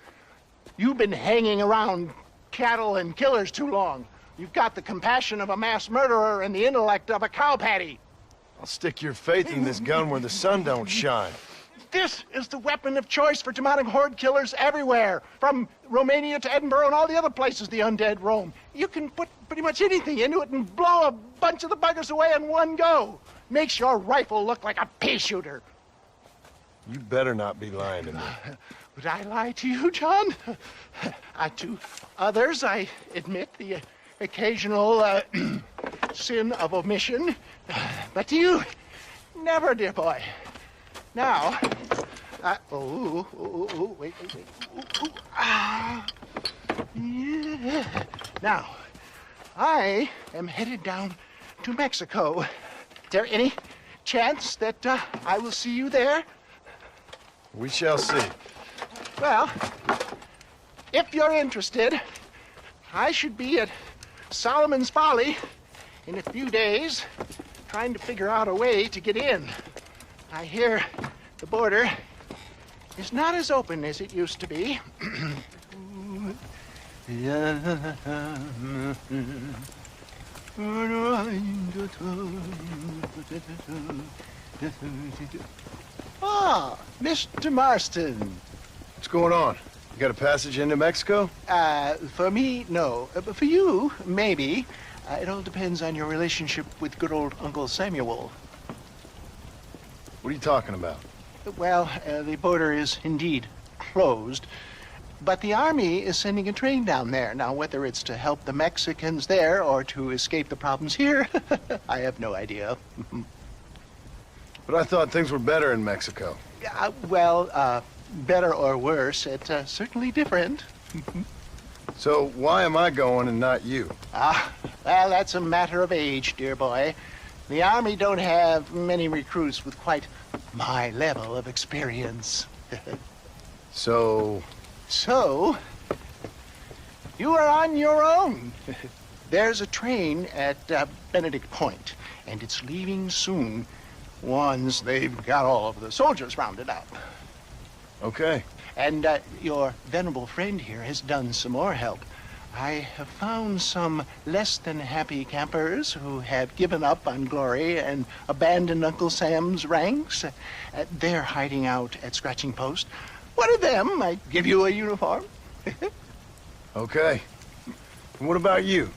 You've been hanging around cattle and killers too long. You've got the compassion of a mass murderer and the intellect of a cow patty. I'll stick your faith in this gun where the sun don't shine. This is the weapon of choice for demonic horde killers everywhere, from Romania to Edinburgh and all the other places the undead roam. You can put pretty much anything into it and blow a bunch of the buggers away in one go. Makes your rifle look like a pea shooter. You better not be lying to me. Would I lie to you, John? To others, I admit the occasional sin of omission. But to you, never, dear boy. Now, wait. Yeah. Now, I am headed down to Mexico. Is there any chance that I will see you there? We shall see. Well, if you're interested, I should be at Solomon's Folly in a few days, trying to figure out a way to get in. I hear the border is not as open as it used to be. Ah, Mr. Marston. What's going on? You got a passage into Mexico? For me, no. But for you, maybe. It all depends on your relationship with good old Uncle Samuel. What are you talking about? Well, the border is indeed closed, but the Army is sending a train down there. Now, whether it's to help the Mexicans there or to escape the problems here, I have no idea. But I thought things were better in Mexico. Well, better or worse, it's certainly different. So why am I going and not you? Well, that's a matter of age, dear boy. The Army don't have many recruits with quite my level of experience. So, you are on your own. There's a train at Benedict Point, and it's leaving soon once they've got all of the soldiers rounded up. Okay. And your venerable friend here has done some more help. I have found some less than happy campers who have given up on glory and abandoned Uncle Sam's ranks. They're hiding out at Scratching Post. One of them might give you a uniform. Okay. And what about you?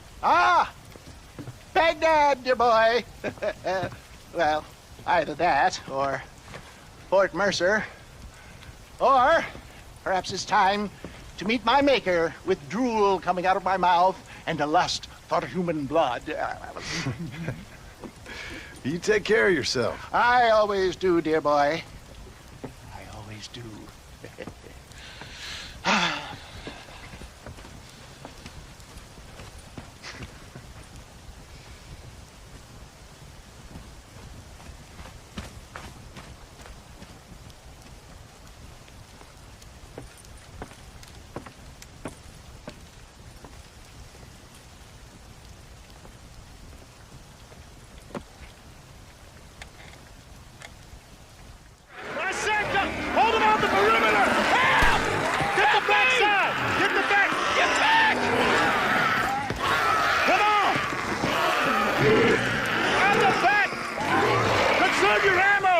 Baghdad, dear boy. Well, either that or Fort Mercer. Or perhaps it's time to meet my maker with drool coming out of my mouth and a lust for human blood. You take care of yourself. I always do, dear boy. I always do. Hold him on the perimeter! Help! Get the backside! Get the back! Get back! Come on! On the back! Conserve your ammo!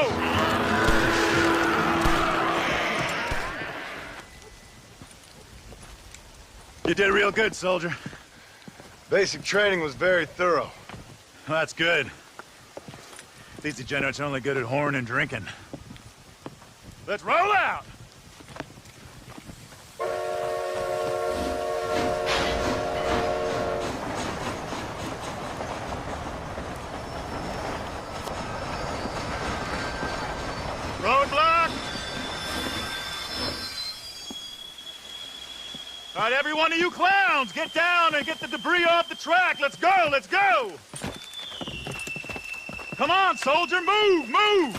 You did real good, soldier. Basic training was very thorough. Well, that's good. These degenerates are only good at whoring and drinking. Let's roll out! Roadblock! All right, every one of you clowns, get down and get the debris off the track. Let's go, let's go! Come on, soldier, move, move!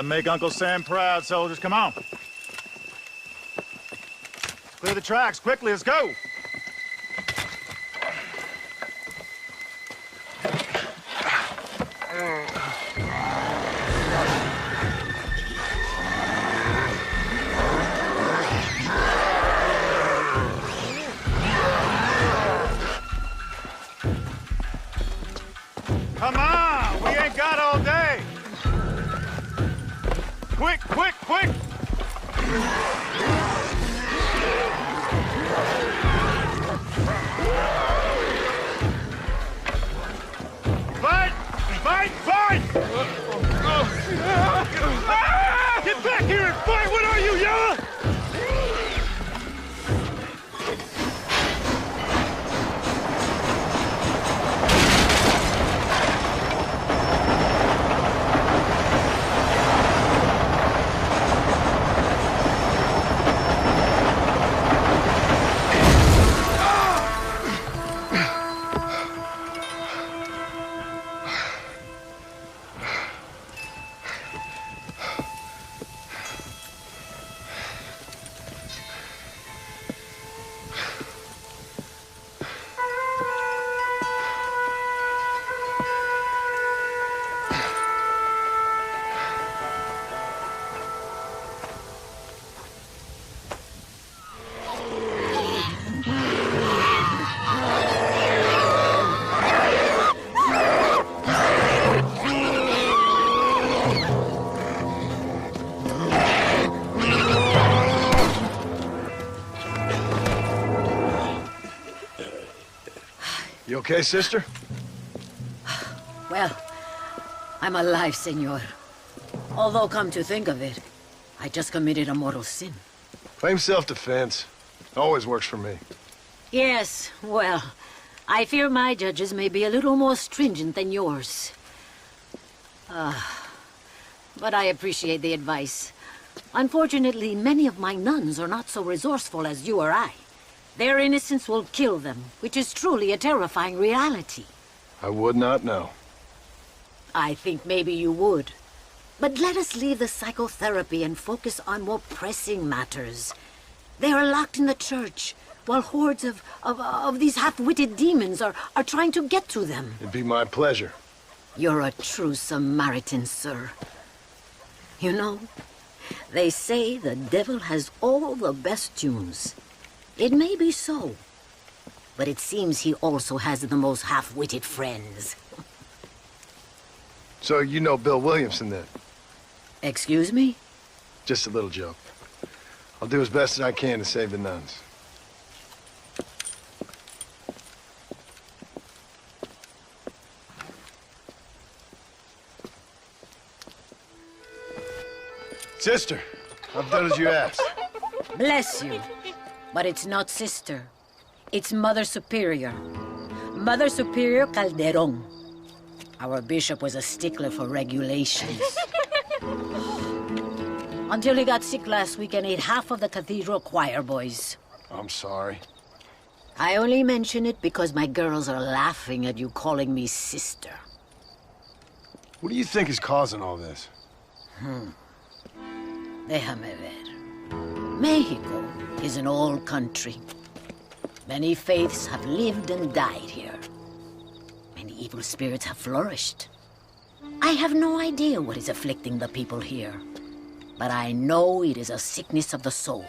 Make Uncle Sam proud, soldiers. Come on. Clear the tracks quickly. Let's go. Come on. We ain't got all day. Quick, quick, quick! okay, sister? Well, I'm alive, senor. Although, come to think of it, I just committed a mortal sin. Claim self-defense. Always works for me. Yes, well, I fear my judges may be a little more stringent than yours. But I appreciate the advice. Unfortunately, many of my nuns are not so resourceful as you or I. Their innocence will kill them, which is truly a terrifying reality. I would not know. I think maybe you would. But let us leave the psychotherapy and focus on more pressing matters. They are locked in the church, while hordes of these half-witted demons are trying to get to them. It'd be my pleasure. You're a true Samaritan, sir. You know, they say the devil has all the best tunes. It may be so, but it seems he also has the most half-witted friends. So you know Bill Williamson, then? Excuse me? Just a little joke. I'll do as best as I can to save the nuns. Sister, I've done as you asked. Bless you. But it's not sister. It's Mother Superior. Mother Superior Calderon. Our bishop was a stickler for regulations. Until he got sick last week and ate half of the cathedral choir boys. I'm sorry. I only mention it because my girls are laughing at you calling me sister. What do you think is causing all this? Déjame ver. Mexico is an old country. Many faiths have lived and died here. Many evil spirits have flourished. I have no idea what is afflicting the people here. But I know it is a sickness of the soul.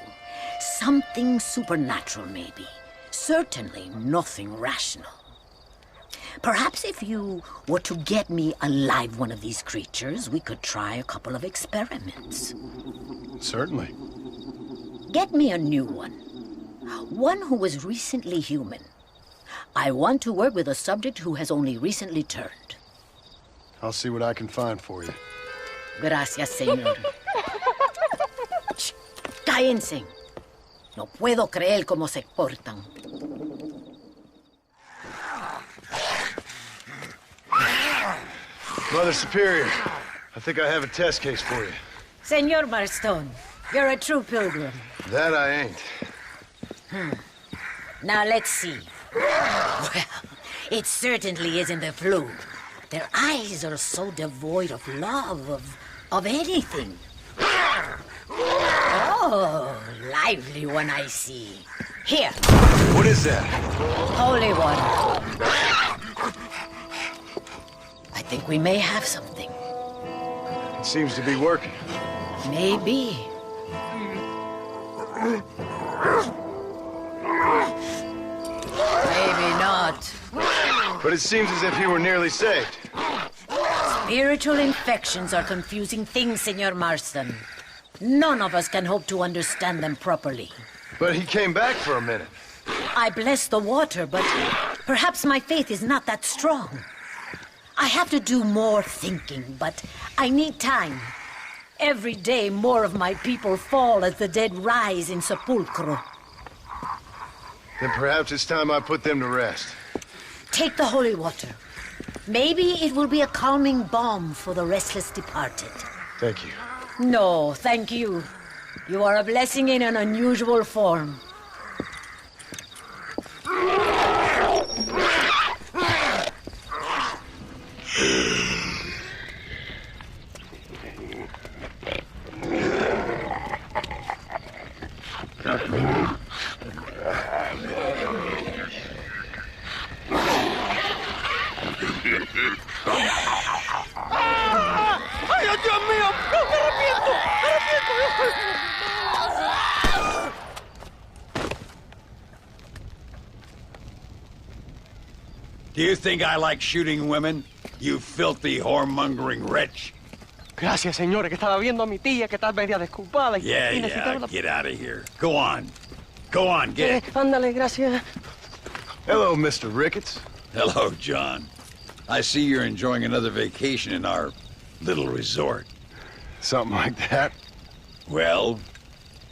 Something supernatural, maybe. Certainly nothing rational. Perhaps if you were to get me alive one of these creatures, we could try a couple of experiments. Certainly. Get me a new one. One who was recently human. I want to work with a subject who has only recently turned. I'll see what I can find for you. Gracias, señor. Cállense. No puedo creer cómo se portan. Mother Superior, I think I have a test case for you. Señor Marston, you're a true pilgrim. That I ain't. Now let's see. Well, it certainly isn't the flu. Their eyes are so devoid of love, of anything. Oh, lively one I see. Here. What is that? Holy water. I think we may have something. It seems to be working. Maybe. Maybe not. But it seems as if he were nearly saved. Spiritual infections are confusing things, Senor Marston. None of us can hope to understand them properly. But he came back for a minute. I bless the water, but perhaps my faith is not that strong. I have to do more thinking, but I need time. Every day, more of my people fall as the dead rise in sepulchro. Then perhaps it's time I put them to rest. Take the holy water. Maybe it will be a calming balm for the restless departed. Thank you. No, thank you. You are a blessing in an unusual form. ¡Ay, Dios mío! ¡No, me arrepiento! Do you think I like shooting women? You filthy, whoremongering wretch. Gracias, señores, que estaba viendo a mi tía que está media desculpada y necesitaba la... Get out of here. Go on. Go on, get it. Ándale, gracias. Hello, Mr. Ricketts. Hello, John. I see you're enjoying another vacation in our little resort. Something like that. Well,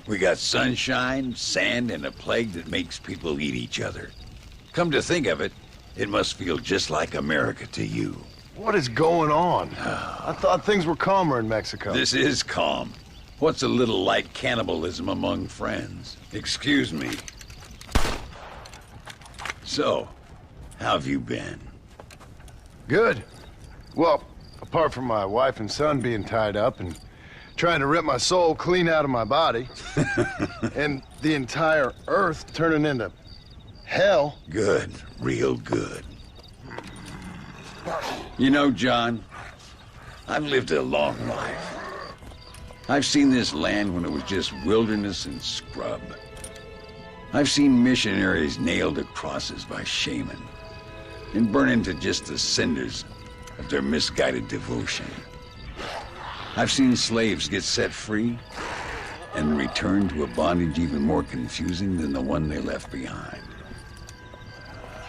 we got sunshine, sand, and a plague that makes people eat each other. Come to think of it, it must feel just like America to you. What is going on? I thought things were calmer in Mexico. This is calm. What's a little light cannibalism among friends? Excuse me. So, how have you been? Good. Well, apart from my wife and son being tied up and trying to rip my soul clean out of my body, and the entire Earth turning into hell. Good. Real good. You know, John, I've lived a long life. I've seen this land when it was just wilderness and scrub. I've seen missionaries nailed to crosses by shaman and burn into just the cinders of their misguided devotion. I've seen slaves get set free and return to a bondage even more confusing than the one they left behind.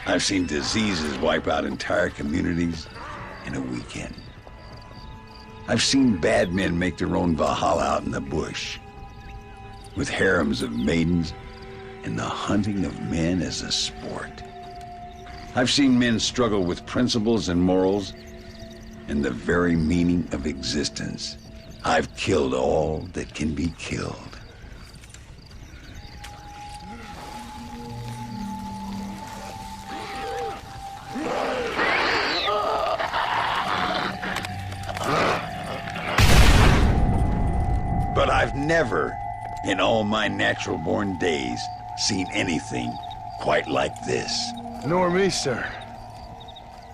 I've seen diseases wipe out entire communities in a weekend. I've seen bad men make their own Valhalla out in the bush, with harems of maidens and the hunting of men as a sport. I've seen men struggle with principles and morals and the very meaning of existence. I've killed all that can be killed. But I've never, in all my natural-born days, seen anything quite like this. Nor me, sir.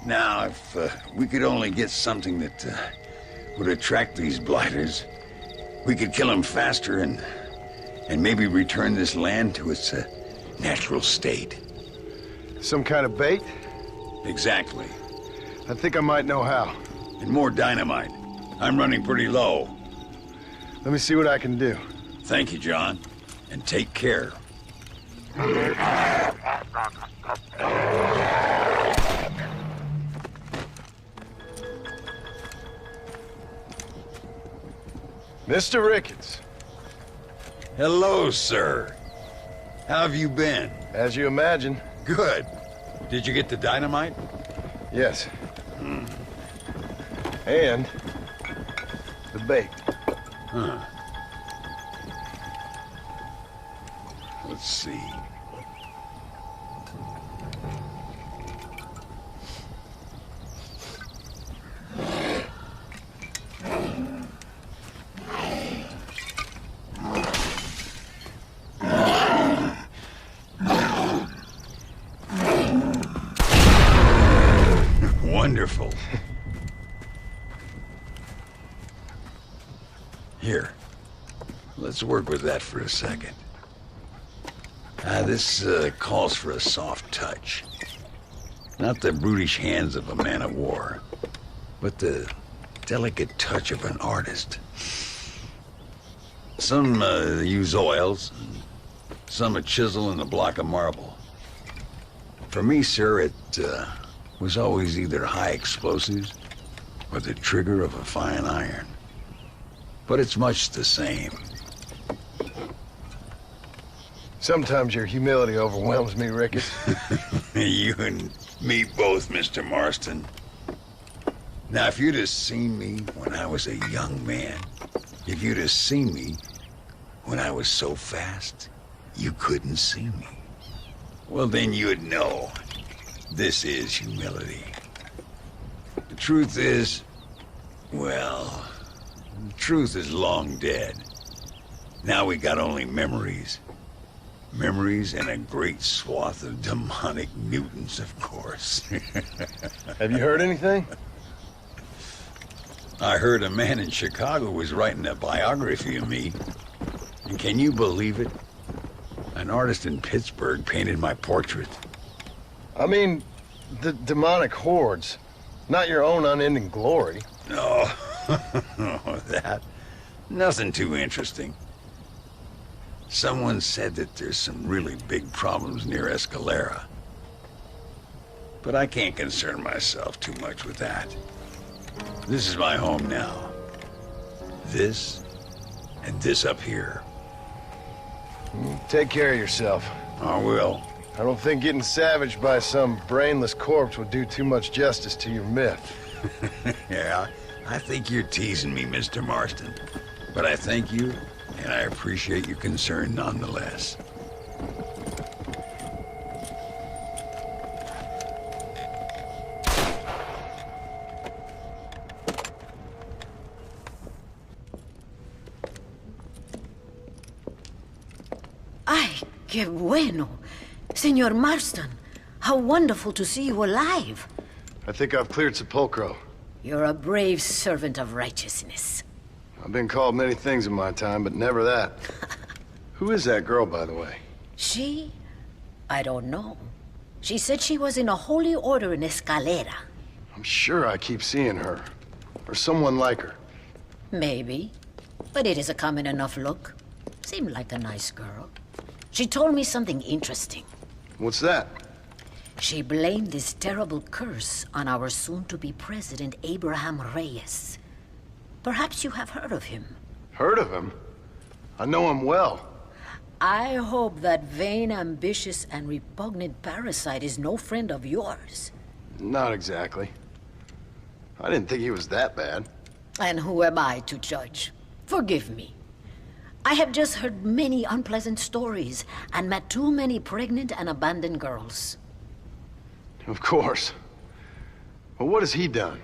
Now, if we could only get something that would attract these blighters, we could kill them faster and maybe return this land to its natural state. Some kind of bait? Exactly. I think I might know how. And more dynamite. I'm running pretty low. Let me see what I can do. Thank you, John. And take care. Mr. Ricketts. Hello, sir. How have you been? As you imagine. Good. Did you get the dynamite? Yes. And the bait. Huh. Let's see. Wonderful. Here, let's work with that for a second. This calls for a soft touch. Not the brutish hands of a man of war, but the delicate touch of an artist. Some use oils, some a chisel and a block of marble. For me, sir, it was always either high explosives or the trigger of a fine iron. But it's much the same. Sometimes your humility overwhelms me, Ricketts. You and me both, Mr. Marston. Now, if you'd have seen me when I was a young man, if you'd have seen me when I was so fast, you couldn't see me. Well, then you'd know this is humility. The truth is, well, the truth is long dead. Now we got only memories. Memories and a great swath of demonic mutants, of course. Have you heard anything? I heard a man in Chicago was writing a biography of me. And can you believe it? An artist in Pittsburgh painted my portrait. I mean, the demonic hordes, not your own unending glory. No, that. Nothing too interesting. Someone said that there's some really big problems near Escalera. but I can't concern myself too much with that. This is my home now. This, and this up here. Take care of yourself. I will. I don't think getting savaged by some brainless corpse would do too much justice to your myth. Yeah, I think you're teasing me, Mr. Marston. But I thank you, and I appreciate your concern nonetheless. Ay, qué bueno. Senor Marston, how wonderful to see you alive. I think I've cleared Sepulcro. You're a brave servant of righteousness. I've been called many things in my time, but never that. Who is that girl, by the way? She? I don't know. She said she was in a holy order in Escalera. I'm sure I keep seeing her. Or someone like her. Maybe. But it is a common enough look. Seemed like a nice girl. She told me something interesting. What's that? She blamed this terrible curse on our soon-to-be president, Abraham Reyes. Perhaps you have heard of him. Heard of him? I know him well. I hope that vain, ambitious, and repugnant parasite is no friend of yours. Not exactly. I didn't think he was that bad. And who am I to judge? Forgive me. I have just heard many unpleasant stories and met too many pregnant and abandoned girls. Of course. But what has he done?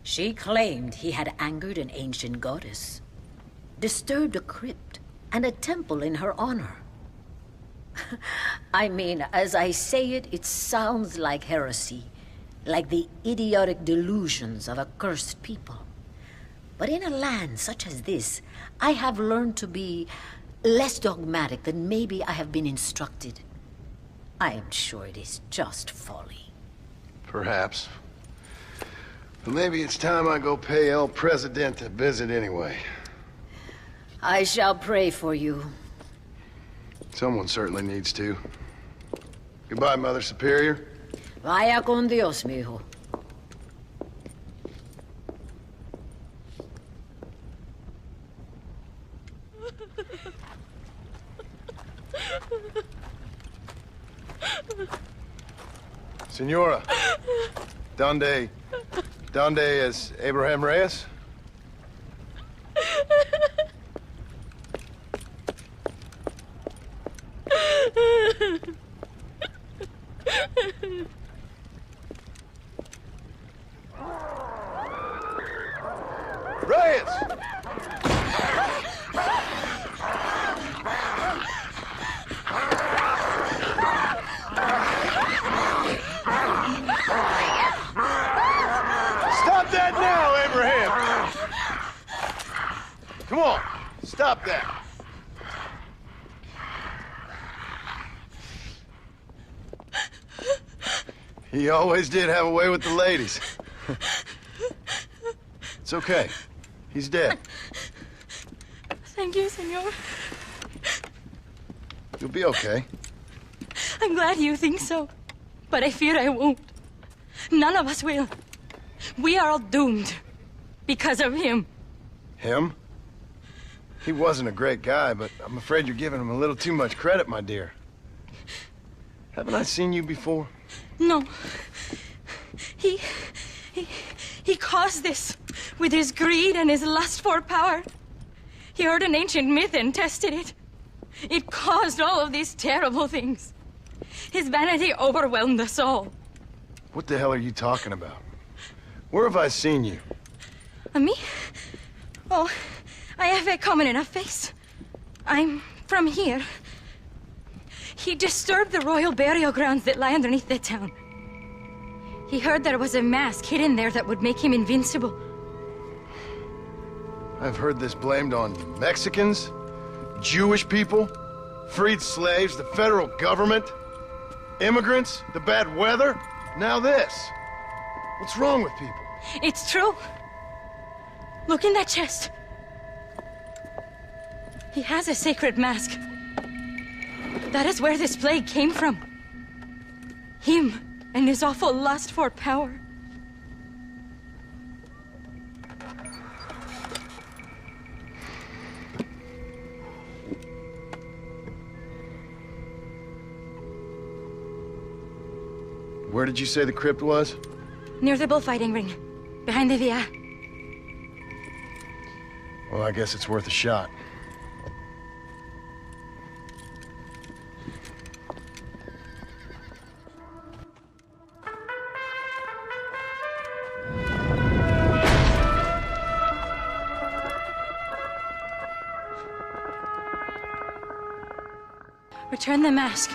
She claimed he had angered an ancient goddess, disturbed a crypt and a temple in her honor. I mean, as I say it, it sounds like heresy, like the idiotic delusions of a cursed people. But in a land such as this, I have learned to be less dogmatic than maybe I have been instructed. I am sure it is just folly. Perhaps. But maybe it's time I go pay El Presidente a visit anyway. I shall pray for you. Someone certainly needs to. Goodbye, Mother Superior. Vaya con Dios, mijo. Senora, ¿Dónde es Abraham Reyes? Reyes! Stop that now, Abraham! Come on, stop that. He always did have a way with the ladies. It's okay. He's dead. Thank you, senor. You'll be okay. I'm glad you think so, but I fear I won't. None of us will. We are all doomed because of him. Him? He wasn't a great guy, but I'm afraid you're giving him a little too much credit, my dear. Haven't I seen you before? No. He caused this with his greed and his lust for power. He heard an ancient myth and tested it. It caused all of these terrible things. His vanity overwhelmed us all. What the hell are you talking about? Where have I seen you? Me? Oh, I have a common enough face. I'm from here. He disturbed the royal burial grounds that lie underneath the town. He heard there was a mask hidden there that would make him invincible. I've heard this blamed on Mexicans, Jewish people, freed slaves, the federal government, immigrants, the bad weather, now this. What's wrong with people? It's true. Look in that chest. He has a sacred mask. That is where this plague came from. Him. and his awful lust for power. Where did you say the crypt was? Near the bullfighting ring, behind the villa. Well, I guess it's worth a shot. Return the mask.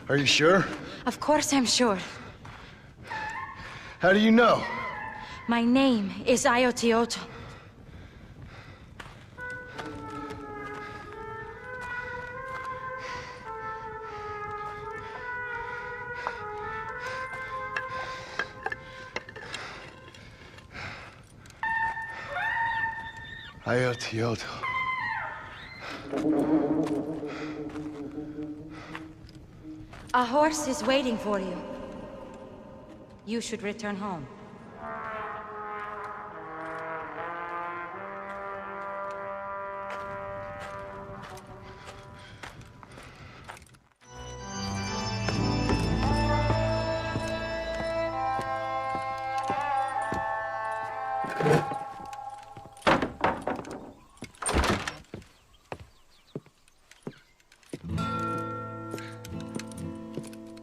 Are you sure? Of course I'm sure. How do you know? My name is Ayotioto. Ayotioto. A horse is waiting for you. You should return home.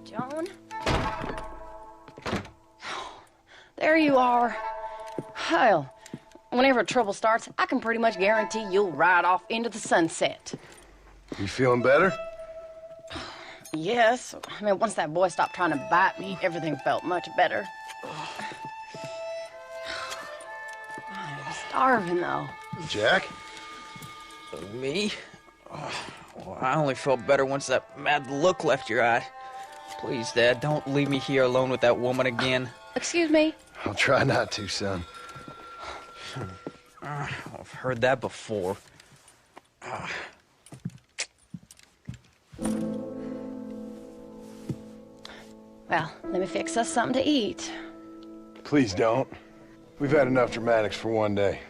John? There you are. Hell, whenever trouble starts, I can pretty much guarantee you'll ride off into the sunset. You feeling better? Yes. I mean, once that boy stopped trying to bite me, everything felt much better. I'm starving, though. Jack? Me? Oh, well, I only felt better once that mad look left your eye. Please, Dad, don't leave me here alone with that woman again. Excuse me? I'll try not to, son. I've heard that before. Well, let me fix us something to eat. Please don't. We've had enough dramatics for one day.